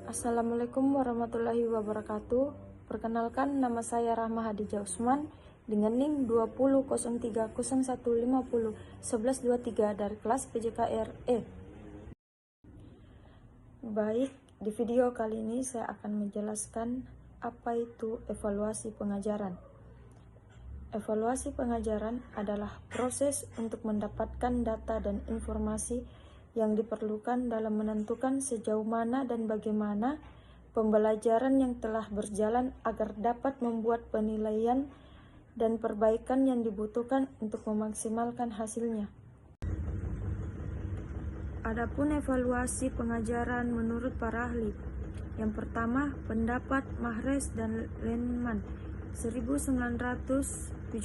Assalamualaikum warahmatullahi wabarakatuh. Perkenalkan, nama saya Rahma Hadijah Usman dengan NIM 20.03.0150.1123 dari kelas PJKR-E. Baik, di video kali ini saya akan menjelaskan apa itu evaluasi pengajaran. Evaluasi pengajaran adalah proses untuk mendapatkan data dan informasi yang diperlukan dalam menentukan sejauh mana dan bagaimana pembelajaran yang telah berjalan agar dapat membuat penilaian dan perbaikan yang dibutuhkan untuk memaksimalkan hasilnya. Adapun evaluasi pengajaran menurut para ahli. Yang pertama, pendapat Mahrez dan Lenman 1978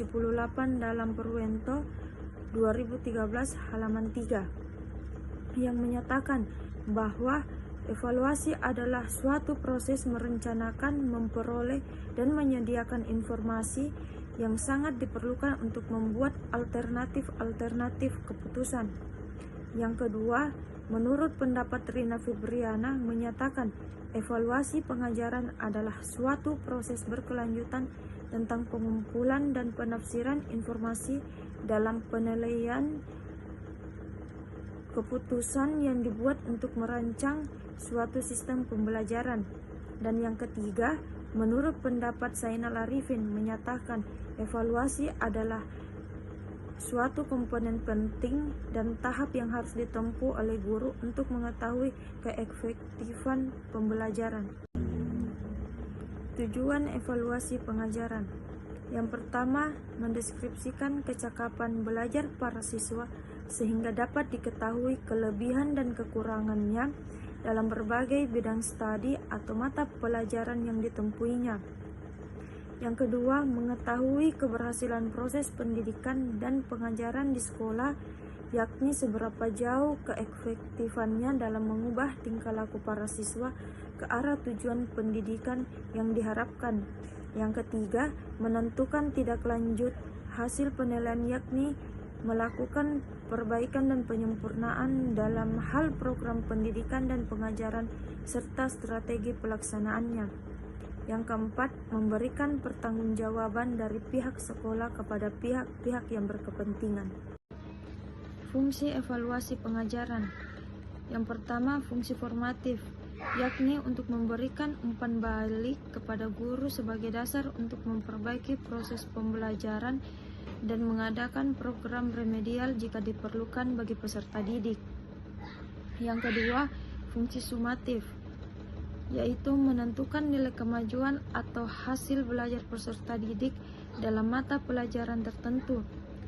dalam Purwento 2013 halaman 3 yang menyatakan bahwa evaluasi adalah suatu proses merencanakan, memperoleh, dan menyediakan informasi yang sangat diperlukan untuk membuat alternatif keputusan. Yang kedua, menurut pendapat Rina Febriana menyatakan evaluasi pengajaran adalah suatu proses berkelanjutan tentang pengumpulan dan penafsiran informasi dalam penilaian keputusan yang dibuat untuk merancang suatu sistem pembelajaran. Dan yang ketiga, menurut pendapat Zainal Arifin menyatakan evaluasi adalah suatu komponen penting dan tahap yang harus ditempuh oleh guru untuk mengetahui keefektifan pembelajaran. Tujuan evaluasi pengajaran. Yang pertama, mendeskripsikan kecakapan belajar para siswa sehingga dapat diketahui kelebihan dan kekurangannya dalam berbagai bidang studi atau mata pelajaran yang ditempuinya. Yang kedua, mengetahui keberhasilan proses pendidikan dan pengajaran di sekolah, yakni seberapa jauh keefektifannya dalam mengubah tingkah laku para siswa ke arah tujuan pendidikan yang diharapkan. Yang ketiga, menentukan tindak lanjut hasil penilaian, yakni melakukan perbaikan dan penyempurnaan dalam hal program pendidikan dan pengajaran serta strategi pelaksanaannya. Yang keempat, memberikan pertanggungjawaban dari pihak sekolah kepada pihak-pihak yang berkepentingan. Fungsi evaluasi pengajaran. Yang pertama, fungsi formatif, yakni untuk memberikan umpan balik kepada guru sebagai dasar untuk memperbaiki proses pembelajaran dan mengadakan program remedial jika diperlukan bagi peserta didik. Yang kedua, fungsi sumatif, yaitu menentukan nilai kemajuan atau hasil belajar peserta didik dalam mata pelajaran tertentu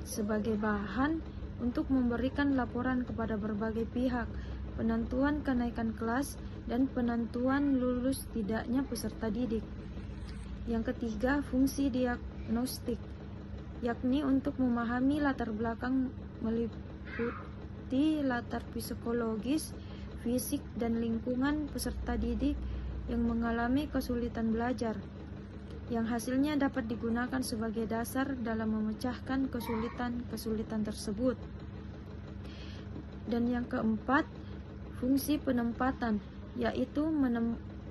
sebagai bahan untuk memberikan laporan kepada berbagai pihak, penentuan kenaikan kelas, dan penentuan lulus tidaknya peserta didik. Yang ketiga, fungsi diagnostik, yakni untuk memahami latar belakang meliputi latar psikologis, fisik, dan lingkungan peserta didik yang mengalami kesulitan belajar, yang hasilnya dapat digunakan sebagai dasar dalam memecahkan kesulitan tersebut. Dan yang keempat, fungsi penempatan, yaitu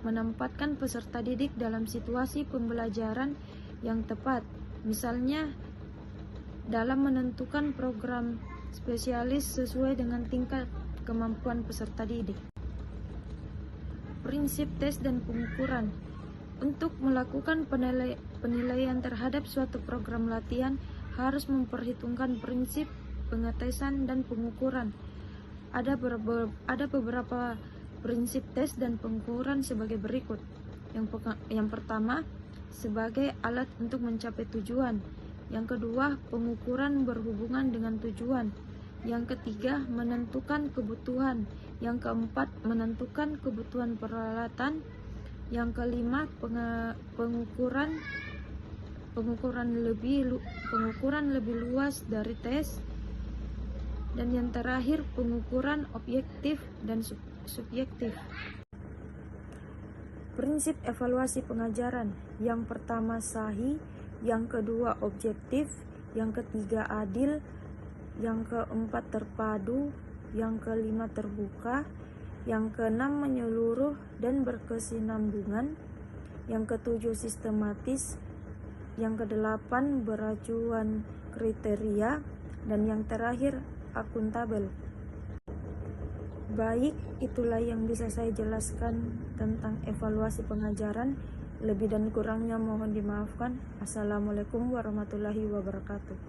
menempatkan peserta didik dalam situasi pembelajaran yang tepat, misalnya dalam menentukan program spesialis sesuai dengan tingkat kemampuan peserta didik. Prinsip tes dan pengukuran. Untuk melakukan penilaian terhadap suatu program latihan harus memperhitungkan prinsip pengetesan dan pengukuran. Ada beberapa prinsip tes dan pengukuran sebagai berikut. Yang pertama, sebagai alat untuk mencapai tujuan. Yang kedua, pengukuran berhubungan dengan tujuan. Yang ketiga, menentukan kebutuhan. Yang keempat, menentukan kebutuhan peralatan. Yang kelima, pengukuran lebih luas dari tes. Dan yang terakhir, pengukuran objektif dan subjektif. Prinsip evaluasi pengajaran. Yang pertama, sahih. Yang kedua, objektif. Yang ketiga, adil. Yang keempat, terpadu. Yang kelima, terbuka. Yang keenam, menyeluruh dan berkesinambungan. Yang ketujuh, sistematis. Yang kedelapan, beracuan kriteria. Dan yang terakhir, akuntabel. Baik, itulah yang bisa saya jelaskan tentang evaluasi pengajaran. Lebih dan kurangnya mohon dimaafkan. Assalamualaikum warahmatullahi wabarakatuh.